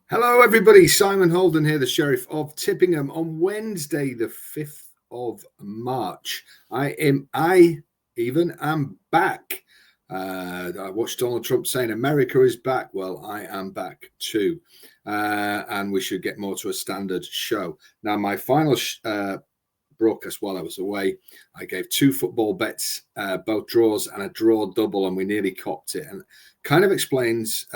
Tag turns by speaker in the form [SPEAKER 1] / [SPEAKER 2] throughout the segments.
[SPEAKER 1] Hello, everybody. Simon Holden here, the Sheriff of Tippingham, on Wednesday, the 5th of March. I am back. I watched Donald Trump saying America is back. Well, I am back too. And we should get more to a standard show. Now, my final broadcast while I was away, I gave two football bets, both draws and a draw double, and we nearly copped it. And kind of explains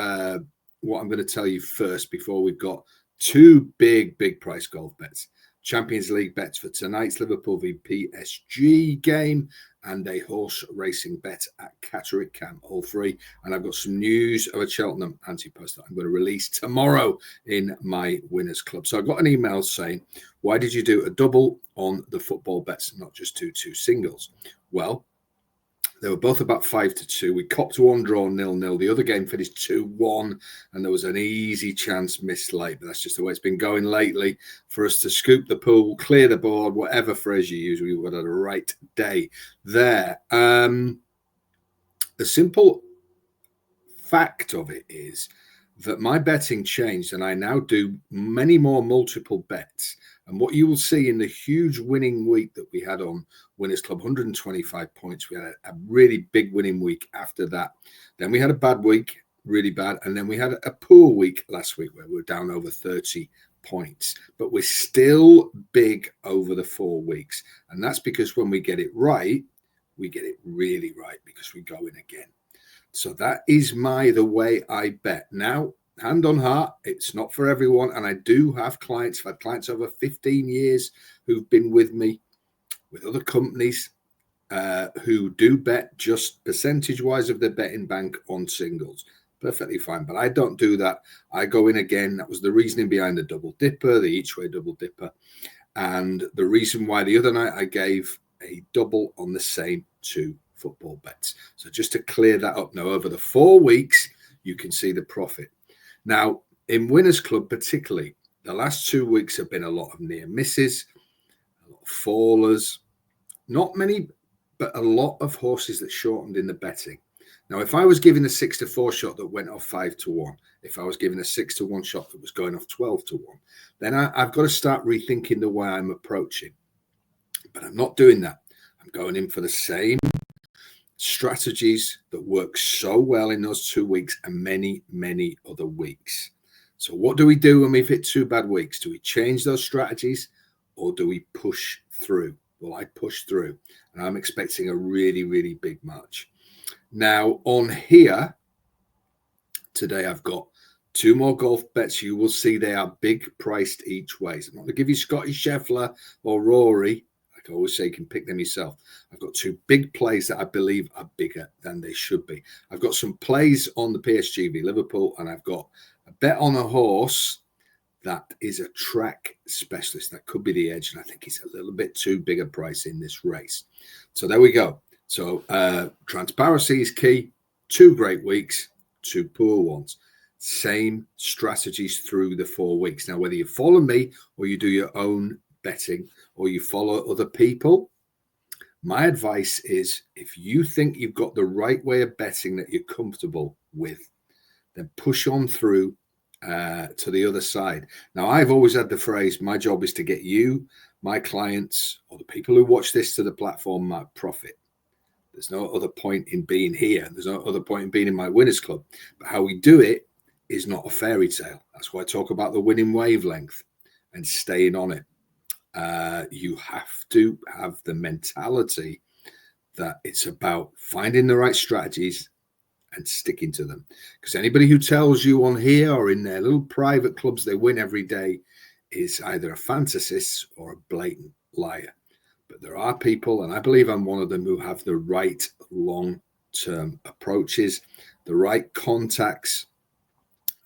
[SPEAKER 1] what I'm going to tell you first before we've got two big price golf bets. Champions League bets for tonight's Liverpool v PSG game and a horse racing bet at Catterick Camp, all three. And I've got some news of a Cheltenham anti-post that I'm going to release tomorrow in my Winners Club. So I got an email saying, why did you do a double on the football bets and not just do two singles? Well, they were both about 5-2. We copped one draw 0-0. The other game finished 2-1, and there was an easy chance missed late. But that's just the way it's been going lately. For us to scoop the pool, clear the board, whatever phrase you use, we were at a right day there. The simple fact of it is that my betting changed, and I now do many more multiple bets. And what you will see in the huge winning week that we had on Winners Club, 125 points. We had a really big winning week after that. Then we had a bad week, really bad. And then we had a poor week last week where we were down over 30 points. But we're still big over the 4 weeks. And that's because when we get it right, we get it really right because we go in again. So that is the way I bet. Now, hand on heart, it's not for everyone. And I do have clients. I've had clients over 15 years who've been with me with other companies who do bet just percentage-wise of their betting bank on singles. Perfectly fine. But I don't do that. I go in again. That was the reasoning behind the double dipper, the each-way double dipper. And the reason why the other night I gave a double on the same two football bets. So just to clear that up now, over the 4 weeks, you can see the profit. Now, in Winners Club particularly, the last 2 weeks have been a lot of near misses, a lot of fallers, not many, but a lot of horses that shortened in the betting. Now, if I was giving a 6-4 shot that went off 5-1, if I was giving a 6-1 shot that was going off 12-1, then I've got to start rethinking the way I'm approaching. But I'm not doing that. I'm going in for the same strategies that work so well in those 2 weeks and many other weeks. So what do we do when we've hit 2 bad weeks? Do we change those strategies or do we push through? Well, I push through, and I'm expecting a really big March. Now, on here today, I've got 2 more golf bets. You will see they are big priced each way. So I'm not going to give you Scotty Scheffler or Rory. Like I always say, you can pick them yourself. I've got 2 big plays that I believe are bigger than they should be. I've got some plays on the PSG v Liverpool, and I've got a bet on a horse that is a track specialist. That could be the edge, and I think he's a little bit too big a price in this race. So there we go. So transparency is key. 2 great weeks, 2 poor ones. Same strategies through the 4 weeks. Now, whether you follow me or you do your own betting or you follow other people, my advice is if you think you've got the right way of betting that you're comfortable with, then push on through to the other side. Now, I've always had the phrase, my job is to get you, my clients, or the people who watch this to the platform, my profit. There's no other point in being here. There's no other point in being in my Winners Club. But how we do it is not a fairy tale. That's why I talk about the winning wavelength and staying on it. You have to have the mentality that it's about finding the right strategies and sticking to them. Because anybody who tells you on here or in their little private clubs they win every day is either a fantasist or a blatant liar. But there are people, and I believe I'm one of them, who have the right long-term approaches, the right contacts,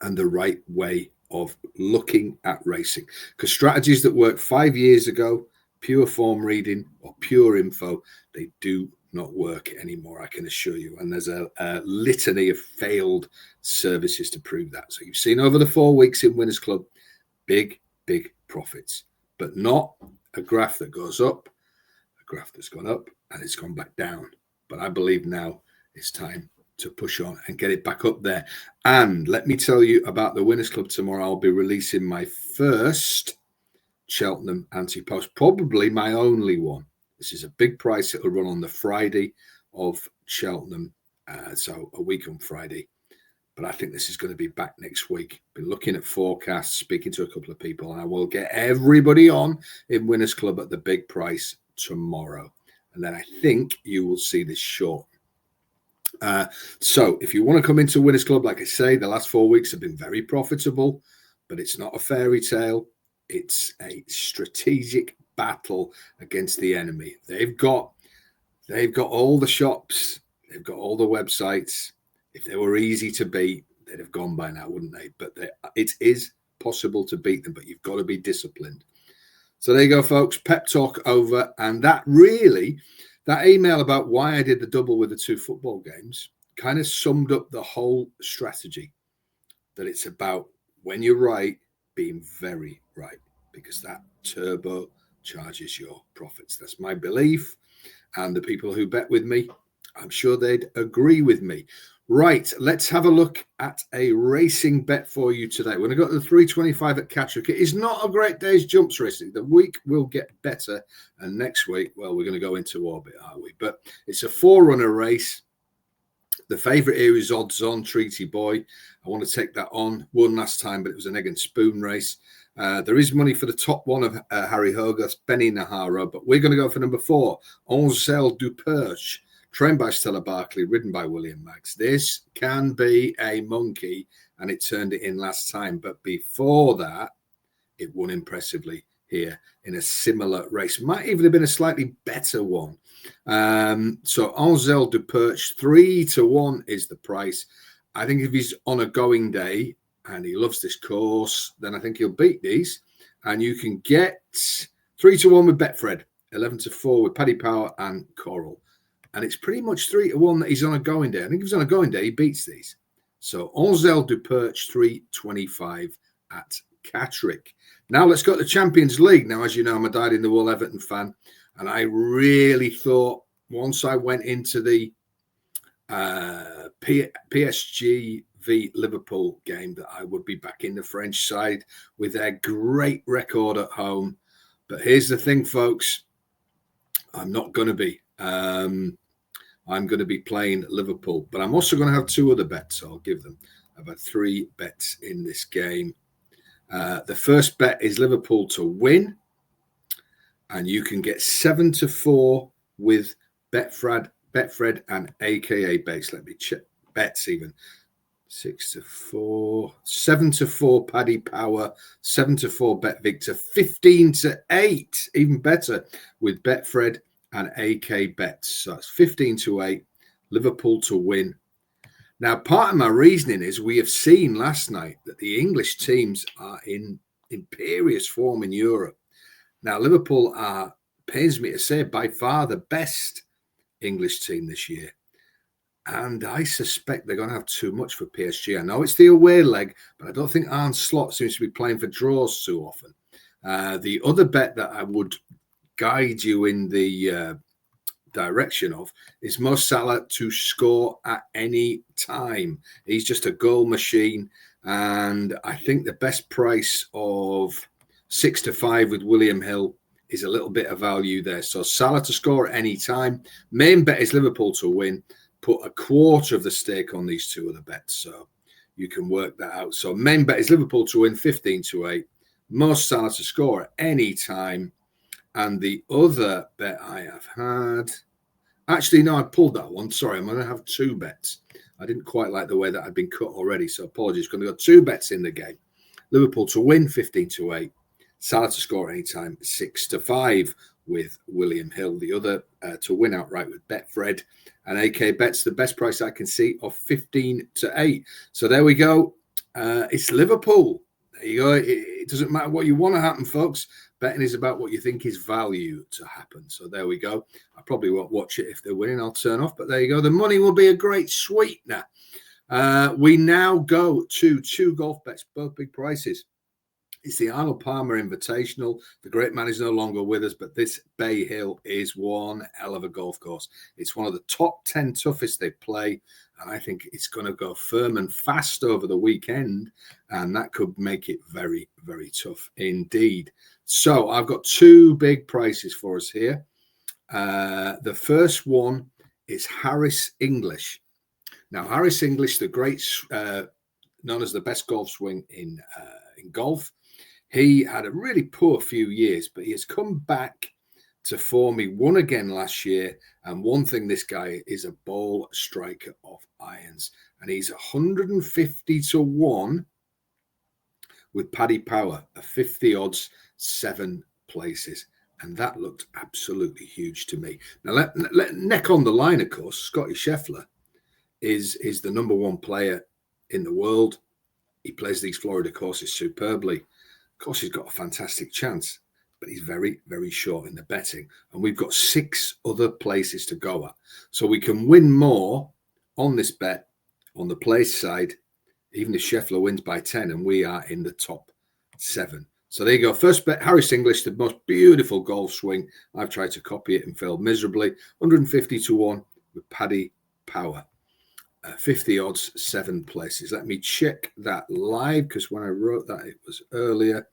[SPEAKER 1] and the right way of looking at racing. Because strategies that worked 5 years ago, pure form reading or pure info, they do not work anymore, I can assure you. And there's a litany of failed services to prove that. So you've seen over the 4 weeks in Winners Club, big profits, but not a graph that goes up, a graph that's gone up and it's gone back down. But I believe now it's time to push on and get it back up there. And let me tell you about the Winners Club tomorrow. I'll be releasing my first Cheltenham anti-post, probably my only one. This is a big price. It'll run on the Friday of Cheltenham, so a week on Friday. But I think this is going to be back next week. Been looking at forecasts, speaking to a couple of people, and I will get everybody on in Winners Club at the big price tomorrow. And then I think you will see this short. So if you want to come into Winners Club, like I say, the last 4 weeks have been very profitable, but it's not a fairy tale. It's a strategic battle against the enemy. They've got all the shops. They've got all the websites. If they were easy to beat, they'd have gone by now, wouldn't they? But it is possible to beat them, but you've got to be disciplined. So there you go, folks. Pep talk over. And that email about why I did the double with the 2 football games kind of summed up the whole strategy, that it's about, when you're right, being very right, because that turbo charges your profits. That's my belief. And the people who bet with me, I'm sure they'd agree with me. Right, let's have a look at a racing bet for you today. We're going to go to the 325 at Catterick. It is not a great day's jumps racing. The week will get better. And next week, well, we're going to go into orbit, are we? But it's a 4-runner race. The favourite here is Odds On, Treaty Boy. I want to take that on. Won last time, but it was an egg and spoon race. There is money for the top one of Harry Hogarth, Benny Nahara, but we're going to go for number 4, Ensel du Perche, trained by Stella Barkley, ridden by William Maggs. This can be a monkey, and it turned it in last time. But before that, it won impressively here in a similar race. Might even have been a slightly better one. So Ensel du Perche, 3-1 is the price. I think if he's on a going day and he loves this course, then I think he'll beat these. And you can get 3-1 with Betfred, 11-4 with Paddy Power and Coral. And it's pretty much 3-1 that he's on a going day. I think if he's on a going day, he beats these. So Ensel du Perche, 325 at Catterick. Now let's go to the Champions League. Now, as you know, I'm a dyed-in-the-wool Everton fan. And I really thought once I went into the PSG v Liverpool game that I would be back in the French side with their great record at home. But here's the thing, folks. I'm not going to be. I'm going to be playing Liverpool, but I'm also going to have 2 other bets. So I'll give them. I've had 3 bets in this game. The first bet is Liverpool to win, and you can get 7-4 with Betfred and AKA base. Let me check bets even. 6-4, 7-4 Paddy Power, 7-4 Bet Victor, 15-8, even better with Betfred and AK bets. So it's 15-8, Liverpool to win. Now, part of my reasoning is we have seen last night that the English teams are in imperious form in Europe. Now, Liverpool are, pains me to say, by far the best English team this year. And I suspect they're going to have too much for PSG. I know it's the away leg, but I don't think Arne Slot seems to be playing for draws too often. The other bet that I would guide you in the direction of is Mo Salah to score at any time. He's just a goal machine, and I think the best price of 6-5 with William Hill is a little bit of value there. So Salah to score at any time. Main bet is Liverpool to win. Put a quarter of the stake on these 2 other bets, so you can work that out. So main bet is Liverpool to win, 15-8. Mo Salah to score at any time. And the other bet I have had, actually, no, I pulled that one. Sorry, I'm going to have 2 bets. I didn't quite like the way that I'd been cut already, so apologies. Going to go 2 bets in the game. Liverpool to win, 15-8. Salah to score anytime, 6-5 with William Hill. The other to win outright with Betfred and AK bets, the best price I can see of 15-8. So there we go. It's Liverpool. There you go. It doesn't matter what you want to happen, folks. Betting is about what you think is value to happen. So there we go. I probably won't watch it if they're winning. I'll turn off. But there you go. The money will be a great sweetener. We now go to 2 golf bets, both big prices. It's the Arnold Palmer Invitational. The great man is no longer with us, but this Bay Hill is one hell of a golf course. It's one of the top 10 toughest they play, and I think it's going to go firm and fast over the weekend, and that could make it very, very tough indeed. So I've got two big prices for us here. The first one is Harris English. Now, Harris English, the great, known as the best golf swing in golf. He had a really poor few years, but he has come back to form. He won again last year. And one thing, this guy is a ball striker of irons. And he's 150 to 1 with Paddy Power, a 50 odds, 7 places. And that looked absolutely huge to me. Now, neck on the line, of course, Scotty Scheffler is the number 1 player in the world. He plays these Florida courses superbly. Of course, he's got a fantastic chance, but he's very, very short in the betting. And we've got 6 other places to go at. So we can win more on this bet on the place side, even if Scheffler wins by 10 and we are in the top 7. So there you go. First bet, Harris English, the most beautiful golf swing. I've tried to copy it and failed miserably. 150 to 1 with Paddy Power. 50 odds, 7 places. Let me check that live, because when I wrote that, it was earlier.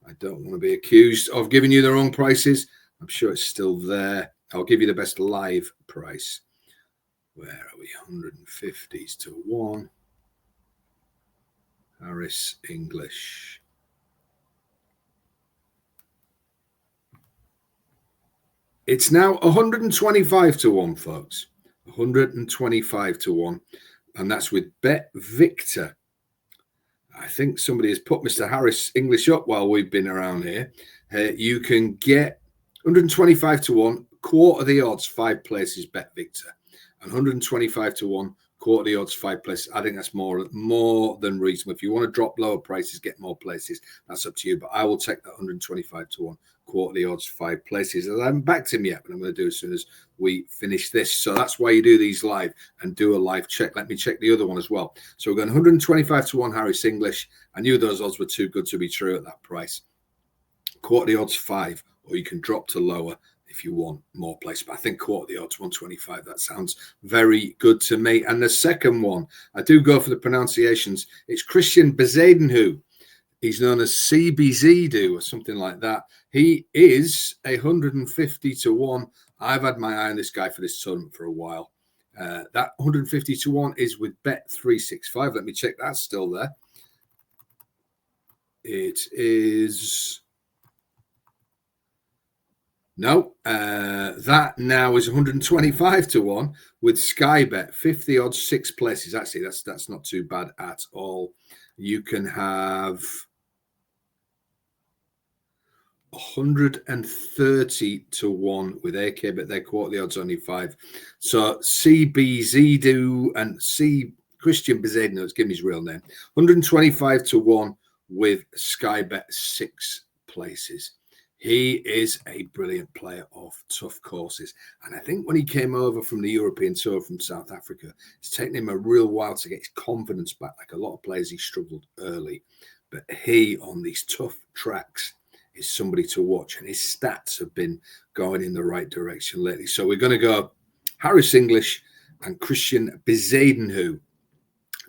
[SPEAKER 1] I don't want to be accused of giving you the wrong prices. I'm sure it's still there. I'll give you the best live price. Where are we? 150s to 1. Harris English. It's now 125 to 1, folks. 125 to 1. And that's with Bet Victor. I think somebody has put Mr. Harris English up while we've been around here. You can get 125 to 1, quarter the odds, 5 places, Bet Victor. And 125 to 1, quarter the odds, 5 places. I think that's more than reasonable. If you want to drop lower prices, get more places, that's up to you. But I will take that 125 to 1, quarter the odds, 5 places. I haven't backed him yet, but I'm going to do it as soon as we finish this. So that's why you do these live and do a live check. Let me check the other one as well. So we're going 125 to 1 Harris English. I knew those odds were too good to be true at that price. Quarter the odds, 5, or you can drop to lower if you want more place. But I think quarter the odds, 125, that sounds very good to me. And the second one, I do go for the pronunciations. It's Christian Bezadenhu. He's known as CBZDU or something like that. He is 150 to 1. I've had my eye on this guy for this tournament for a while. That 150 to 1 is with Bet365. Let me check that's still there. It is... No, that now is 125 to 1 with Sky Bet, 50 odds, 6 places. Actually, that's not too bad at all. You can have 130 to 1 with AK, but their quarter the odds only 5. So CBZDU and Christian Bezedno, let's give him his real name. 125 to 1 with Sky Bet, 6 places. He is a brilliant player of tough courses. And I think when he came over from the European Tour from South Africa, it's taken him a real while to get his confidence back. Like a lot of players, he struggled early. But he, on these tough tracks, is somebody to watch. And his stats have been going in the right direction lately. So we're going to go Harris English and Christian Bezadenhu.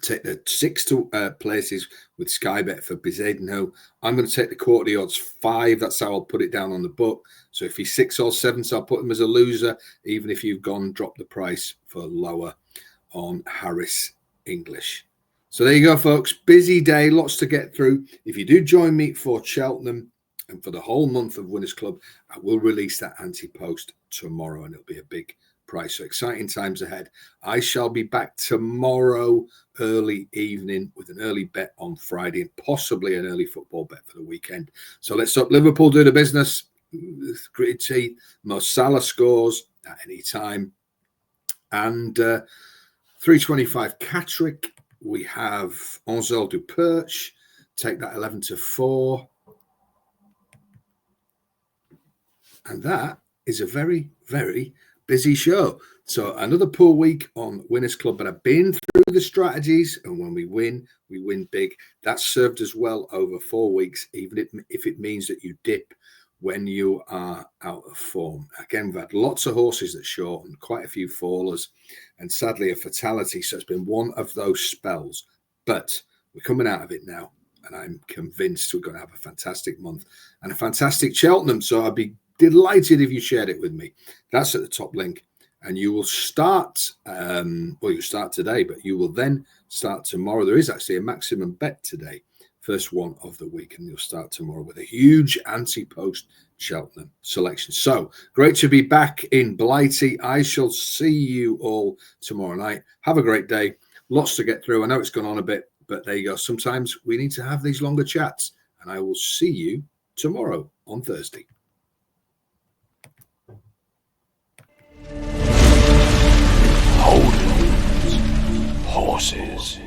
[SPEAKER 1] Take the 6 places with Sky Bet for Bezadenhu. I'm going to take the quarter the odds 5. That's how I'll put it down on the book. So if he's 6 or 7, so I'll put him as a loser, even if you've dropped the price for lower on Harris English. So there you go, folks. Busy day, lots to get through. If you do join me for Cheltenham and for the whole month of Winners Club, I will release that anti-post tomorrow, and it'll be a big price. So exciting times ahead. I shall be back tomorrow early evening with an early bet on Friday and possibly an early football bet for the weekend. So let's hope Liverpool do the business. Gritty teeth. Mo Salah scores at any time. And 325 Catrick. We have Ensel du Perche. Take that 11 to 4. And that is a very, very busy show. So another poor week on Winners Club, but I've been through the strategies, and when we win big. That's served us well over 4 weeks, even if it means that you dip when you are out of form. Again, we've had lots of horses that short and quite a few fallers, and sadly a fatality. So it's been one of those spells, but we're coming out of it now, and I'm convinced we're going to have a fantastic month and a fantastic Cheltenham. So I'd be delighted if you shared it with me. That's at the top link. And you will start, you start today, but you will then start tomorrow. There is actually a maximum bet today, first one of the week, and you'll start tomorrow with a huge anti-post Cheltenham selection. So great to be back in Blighty. I shall see you all tomorrow night. Have a great day. Lots to get through. I know it's gone on a bit, but there you go. Sometimes we need to have these longer chats, and I will see you tomorrow on Thursday.
[SPEAKER 2] Horses.